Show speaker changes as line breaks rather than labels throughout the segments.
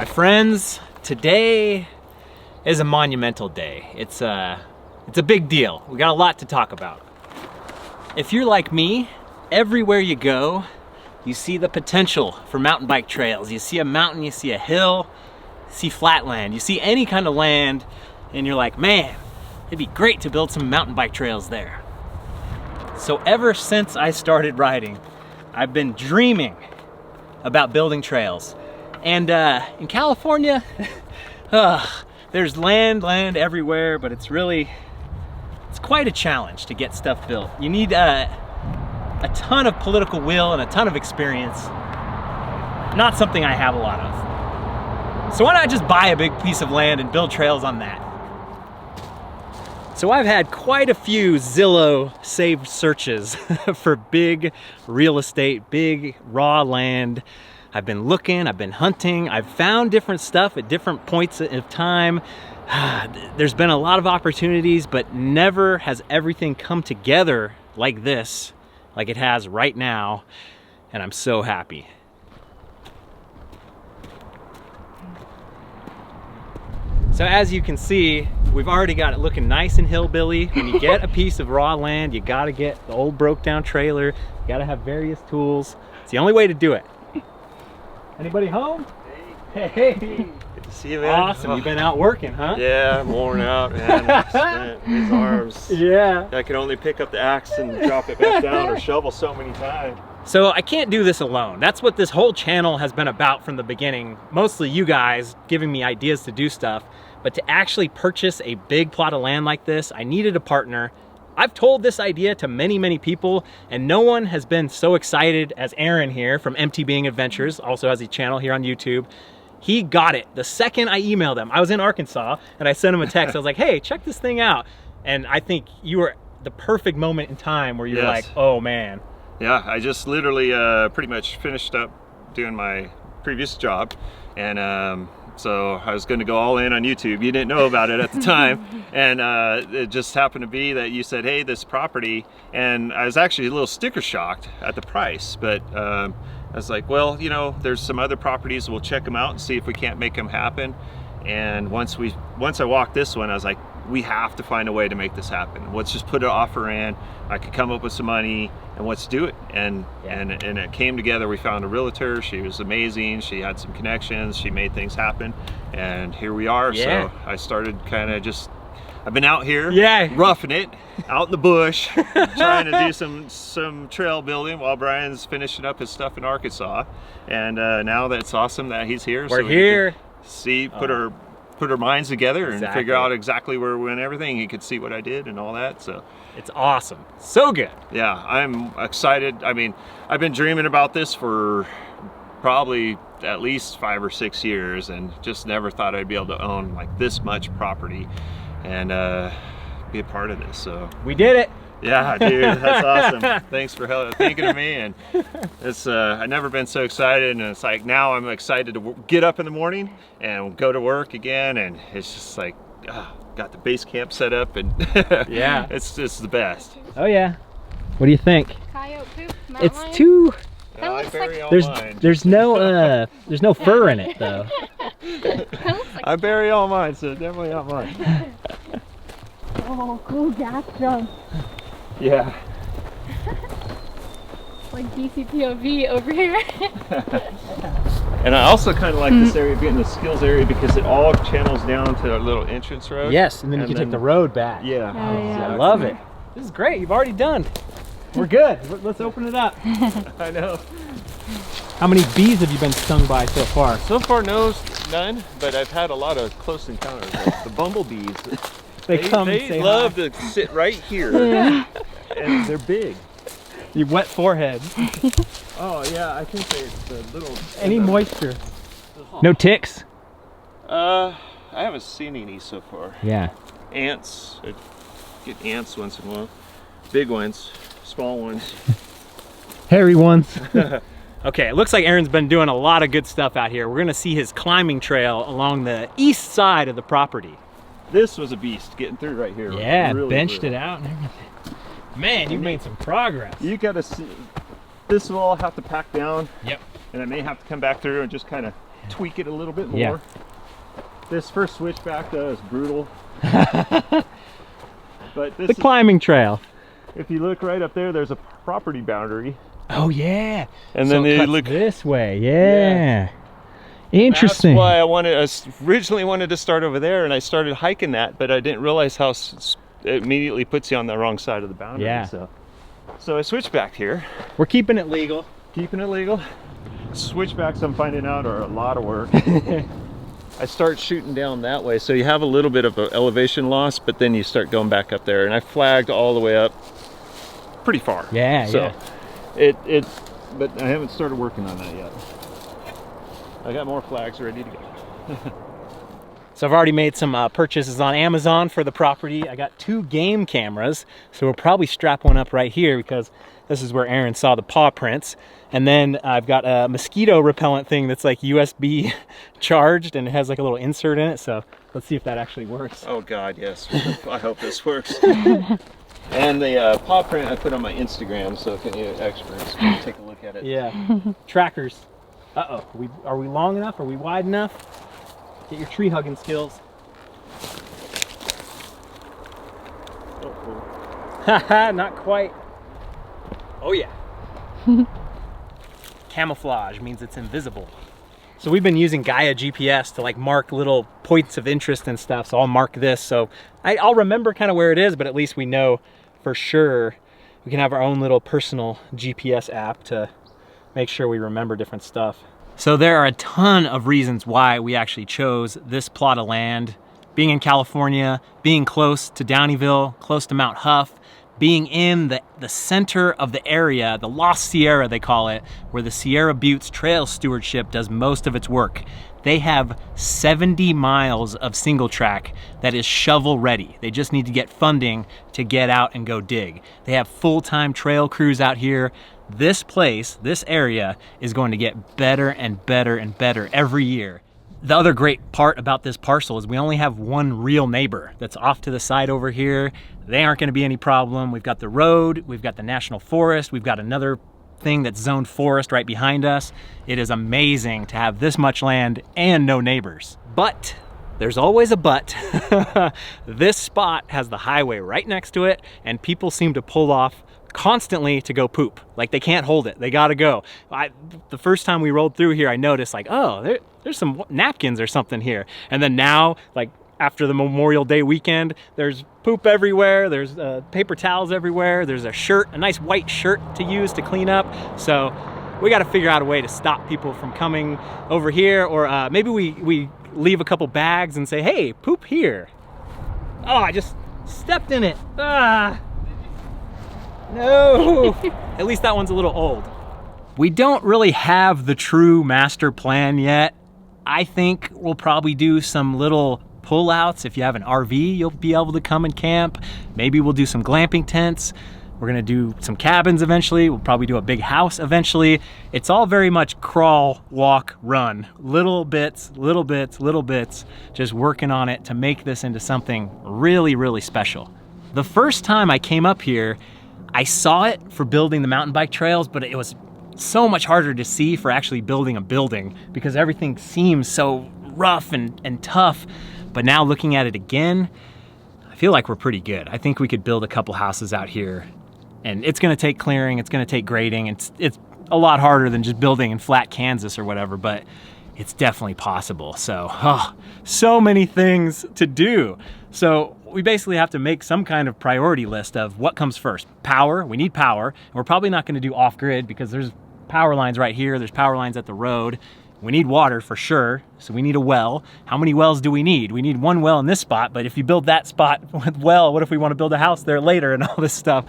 My friends, today is a monumental day. It's a big deal. We got a lot to talk about. If you're like me, everywhere you go, you see the potential for mountain bike trails. You see a mountain, you see a hill, you see flatland, you see any kind of land, and you're like, man, it'd be great to build some mountain bike trails there. So ever since I started riding, I've been dreaming about building trails. And in California, there's land everywhere, but it's quite a challenge to get stuff built. You need a ton of political will and a ton of experience. Not something I have a lot of. So why not just buy a big piece of land and build trails on that? So I've had quite a few Zillow saved searches for big real estate, big raw land. I've been looking, I've been hunting, I've found different stuff at different points of time. There's been a lot of opportunities, but never has everything come together like this, like it has right now, and I'm so happy. So as you can see, we've already got it looking nice and hillbilly. When you get a piece of raw land, you gotta get the old broke down trailer, you gotta have various tools. It's the only way to do it. Anybody home? Hey.
Good to see you, man.
Awesome. You've been out working, huh?
Yeah, I'm worn out, man. Spent these arms.
Yeah.
I can only pick up the axe and drop it back down or shovel so many times.
So I can't do this alone. That's what this whole channel has been about from the beginning. Mostly you guys giving me ideas to do stuff. But to actually purchase a big plot of land like this, I needed a partner. I've told this idea to many people, and no one has been so excited as Aaron here from MTB Adventures, also has a channel here on YouTube. He got it the second I emailed him. I was in Arkansas and I sent him a text. I was like, hey, check this thing out. And I think you were the perfect moment in time where you're like, oh man.
Yeah, I just literally pretty much finished up doing my previous job, and so I was going to go all in on YouTube. You didn't know about it at the time, and it just happened to be that you said, hey, this property, and I was actually a little sticker shocked at the price, but I was like, well, you know, there's some other properties, we'll check them out and see if we can't make them happen. And once I walked this one, I was like, we have to find a way to make this happen. Let's just put an offer in. I could come up with some money and let's do it. And it came together. We found a realtor. She was amazing. She had some connections. She made things happen. And here we are.
Yeah.
So I started kind of I've been out here roughing it, out in the bush, trying to do some trail building while Brian's finishing up his stuff in Arkansas. And now that's awesome that he's here.
We're here.
Put our minds together and figure out exactly where we went, everything. He could see what I did and all that. So
it's awesome. So good.
Yeah, I'm excited. I mean, I've been dreaming about this for probably at least 5 or 6 years, and just never thought I'd be able to own like this much property and be a part of this. So
we did it.
Yeah, dude, that's awesome. Thanks for thinking of me. And it's I've never been so excited, and it's like now I'm excited to get up in the morning and go to work again, and it's just like got the base camp set up, and
yeah,
it's just the best.
Oh yeah. What do you think?
Coyote poop,
it's lion? Too there's no fur in it though.
I bury all mine, so definitely not mine.
Oh, cool gas drum.
Yeah.
Like DCPOV over here.
And I also kind of like this area being the skills area because it all channels down to a little entrance road.
Yes, and then you can take the road back.
Yeah.
Oh, yeah.
I love it. This is great. You've already done. We're good. Let's open it up.
I know.
How many bees have you been stung by so far?
So far, none, but I've had a lot of close encounters. Like the bumblebees. They love to sit right here, and they're big.
Your wet forehead.
Oh yeah, I think it's the little.
Any moisture? No ticks?
I haven't seen any so far.
Yeah.
Ants. I get ants once in a while. Big ones, small ones.
Hairy ones. Okay, it looks like Aaron's been doing a lot of good stuff out here. We're gonna see his climbing trail along the east side of the property.
This was a beast getting through right here.
Yeah, really benched it out and everything. Man, you've made some progress.
You gotta see, this will all have to pack down.
Yep.
And I may have to come back through and just kind of tweak it a little bit more.
Yeah.
This first switchback though is brutal. But this
The climbing trail.
if you look right up there, there's a property boundary.
Oh yeah.
And
So
then
it
you
cuts
look
this way. Yeah. Interesting.
That's why I originally wanted to start over there, and I started hiking that, but I didn't realize how it immediately puts you on the wrong side of the boundary.
Yeah.
So I switched back here.
We're keeping it legal.
Keeping it legal. Switchbacks, I'm finding out, are a lot of work. I start shooting down that way, so you have a little bit of an elevation loss, but then you start going back up there, and I flagged all the way up pretty far.
Yeah,
so
yeah.
But I haven't started working on that yet. I got more flags ready to go.
So I've already made some purchases on Amazon for the property. I got 2 game cameras, so we'll probably strap one up right here because this is where Aaron saw the paw prints. And then I've got a mosquito repellent thing that's like USB charged, and it has like a little insert in it. So let's see if that actually works.
Oh God, yes. I hope this works. And the paw print I put on my Instagram, so if any experts can take a look at it.
Yeah. Trackers. Uh-oh. Are we long enough? Are we wide enough? Get your tree hugging skills. Haha, not quite. Oh yeah. Camouflage means it's invisible. So we've been using Gaia GPS to like mark little points of interest and stuff. So I'll mark this. So I'll remember kind of where it is, but at least we know for sure. We can have our own little personal GPS app to make sure we remember different stuff. So there are a ton of reasons why we actually chose this plot of land. Being in California, being close to Downeyville, close to Mount Huff, being in the center of the area, the Lost Sierra they call it, where the Sierra Buttes Trail Stewardship does most of its work. They have 70 miles of single track that is shovel ready. They just need to get funding to get out and go dig. They have full-time trail crews out here. This place, this area, is going to get better and better and better every year. The other great part about this parcel is we only have one real neighbor that's off to the side over here. They aren't going to be any problem. We've got the road, we've got the national forest, we've got another thing that's zoned forest right behind us. It is amazing to have this much land and no neighbors. But there's always a but. This spot has the highway right next to it, and people seem to pull off constantly to go poop. Like they can't hold it, they gotta go. The first time we rolled through here, I noticed like, oh, there's some napkins or something here. And then now, like after the Memorial Day weekend, there's poop everywhere, there's paper towels everywhere, there's a shirt, a nice white shirt to use to clean up. So we gotta figure out a way to stop people from coming over here, or maybe we leave a couple bags and say, hey, poop here. Oh, I just stepped in it. Ah. No! At least that one's a little old. We don't really have the true master plan yet. I think we'll probably do some little pullouts. If you have an RV, you'll be able to come and camp. Maybe we'll do some glamping tents. We're gonna do some cabins eventually. We'll probably do a big house eventually. It's all very much crawl, walk, run. Little bits, little bits, little bits, just working on it to make this into something really, really special. The first time I came up here, I saw it for building the mountain bike trails, but it was so much harder to see for actually building a building because everything seems so rough and tough. But now looking at it again, I feel like we're pretty good. I think we could build a couple houses out here, and it's gonna take clearing, it's gonna take grading. It's a lot harder than just building in flat Kansas or whatever, but it's definitely possible. So, so many things to do. So we basically have to make some kind of priority list of what comes first. Power, we need power. And we're probably not gonna do off-grid because there's power lines right here, there's power lines at the road. We need water for sure, so we need a well. How many wells do we need? We need one well in this spot, but if you build that spot with well, what if we wanna build a house there later and all this stuff?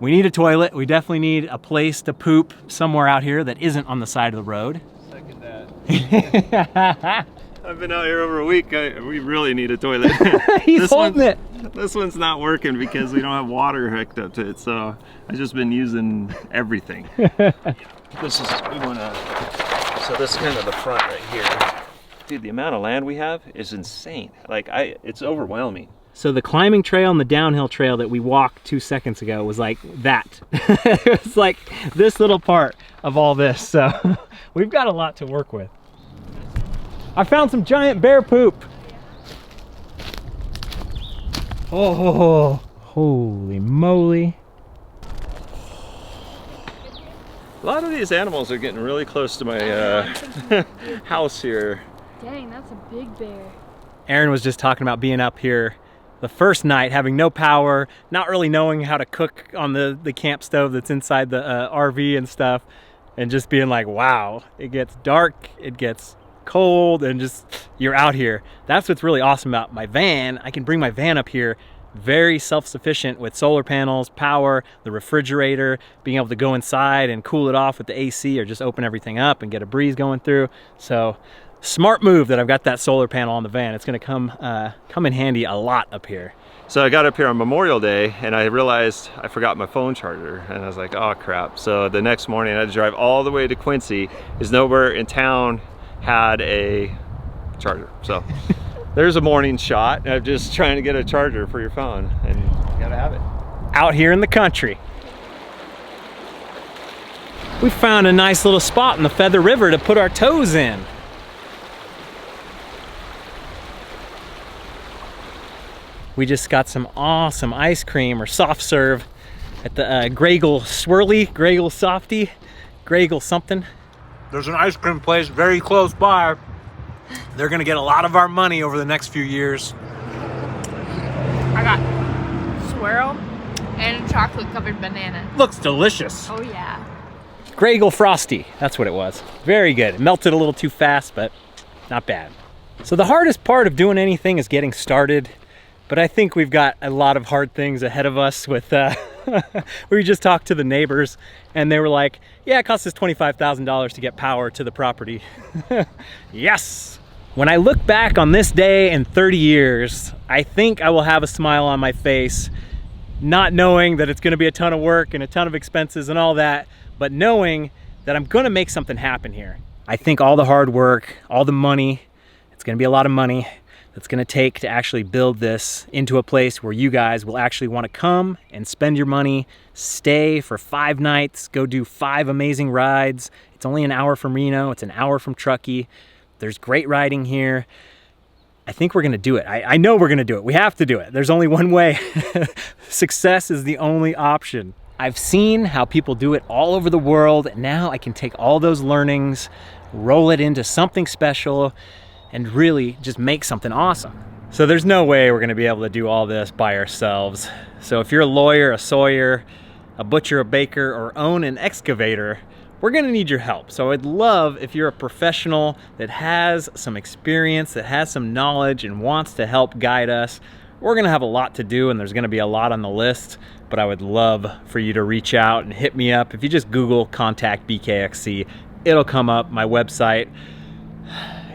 We need a toilet. We definitely need a place to poop somewhere out here that isn't on the side of the road.
Second that. I've been out here over a week. We really need a toilet.
He's holding it.
This one's not working because we don't have water hooked up to it. So I've just been using everything. This is so this is kind of the front right here. Dude, the amount of land we have is insane. Like it's overwhelming.
So the climbing trail and the downhill trail that we walked 2 seconds ago was like that. It was like this little part of all this. So we've got a lot to work with. I found some giant bear poop. Oh, holy moly.
A lot of these animals are getting really close to my house here.
Dang, that's a big bear.
Aaron was just talking about being up here the first night, having no power, not really knowing how to cook on the camp stove that's inside the RV and stuff, and just being like, wow, it gets dark, it gets cold, and just, you're out here. That's what's really awesome about my van. I can bring my van up here, very self-sufficient with solar panels, power, the refrigerator, being able to go inside and cool it off with the AC or just open everything up and get a breeze going through. So smart move that I've got that solar panel on the van. It's gonna come in handy a lot up here.
So I got up here on Memorial Day and I realized I forgot my phone charger, and I was like, oh crap. So the next morning I had to drive all the way to Quincy, because nowhere in town had a charger. So there's a morning shot of just trying to get a charger for your phone, and you gotta have it.
Out here in the country. We found a nice little spot in the Feather River to put our toes in. We just got some awesome ice cream or soft serve at the Gragel Swirly, Gragel Softy, Gragel something. There's an ice cream place very close by. They're gonna get a lot of our money over the next few years.
I got swirl and chocolate covered banana.
Looks delicious.
Oh yeah.
Gragel Frosty, that's what it was. Very good. It melted a little too fast, but not bad. So the hardest part of doing anything is getting started. But I think we've got a lot of hard things ahead of us with, we just talked to the neighbors and they were like, yeah, it cost us $25,000 to get power to the property. Yes! When I look back on this day in 30 years, I think I will have a smile on my face, not knowing that it's gonna be a ton of work and a ton of expenses and all that, but knowing that I'm gonna make something happen here. I think all the hard work, all the money, it's gonna be a lot of money, that's gonna take to actually build this into a place where you guys will actually wanna come and spend your money, stay for 5 nights, go do 5 amazing rides. It's only an hour from Reno, it's an hour from Truckee. There's great riding here. I think we're gonna do it. I know we're gonna do it. We have to do it. There's only one way. Success is the only option. I've seen how people do it all over the world, and now I can take all those learnings, roll it into something special, and really just make something awesome. So there's no way we're gonna be able to do all this by ourselves. So if you're a lawyer, a sawyer, a butcher, a baker, or own an excavator, we're gonna need your help. So I'd love if you're a professional that has some experience, that has some knowledge and wants to help guide us. We're gonna have a lot to do and there's gonna be a lot on the list, but I would love for you to reach out and hit me up. If you just Google contact BKXC, it'll come up, my website.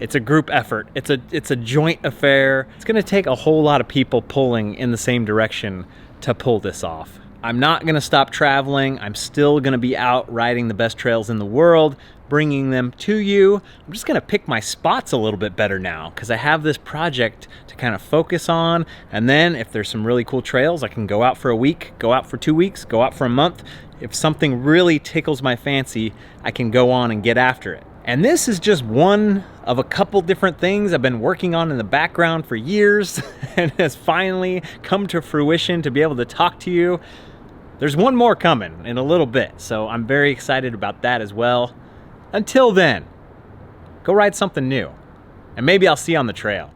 It's a group effort. It's a joint affair. It's gonna take a whole lot of people pulling in the same direction to pull this off. I'm not gonna stop traveling. I'm still gonna be out riding the best trails in the world, bringing them to you. I'm just gonna pick my spots a little bit better now because I have this project to kind of focus on. And then if there's some really cool trails, I can go out for a week, go out for 2 weeks, go out for a month. If something really tickles my fancy, I can go on and get after it. And this is just one of a couple different things I've been working on in the background for years and has finally come to fruition to be able to talk to you. There's one more coming in a little bit, so I'm very excited about that as well. Until then, go ride something new, and maybe I'll see you on the trail.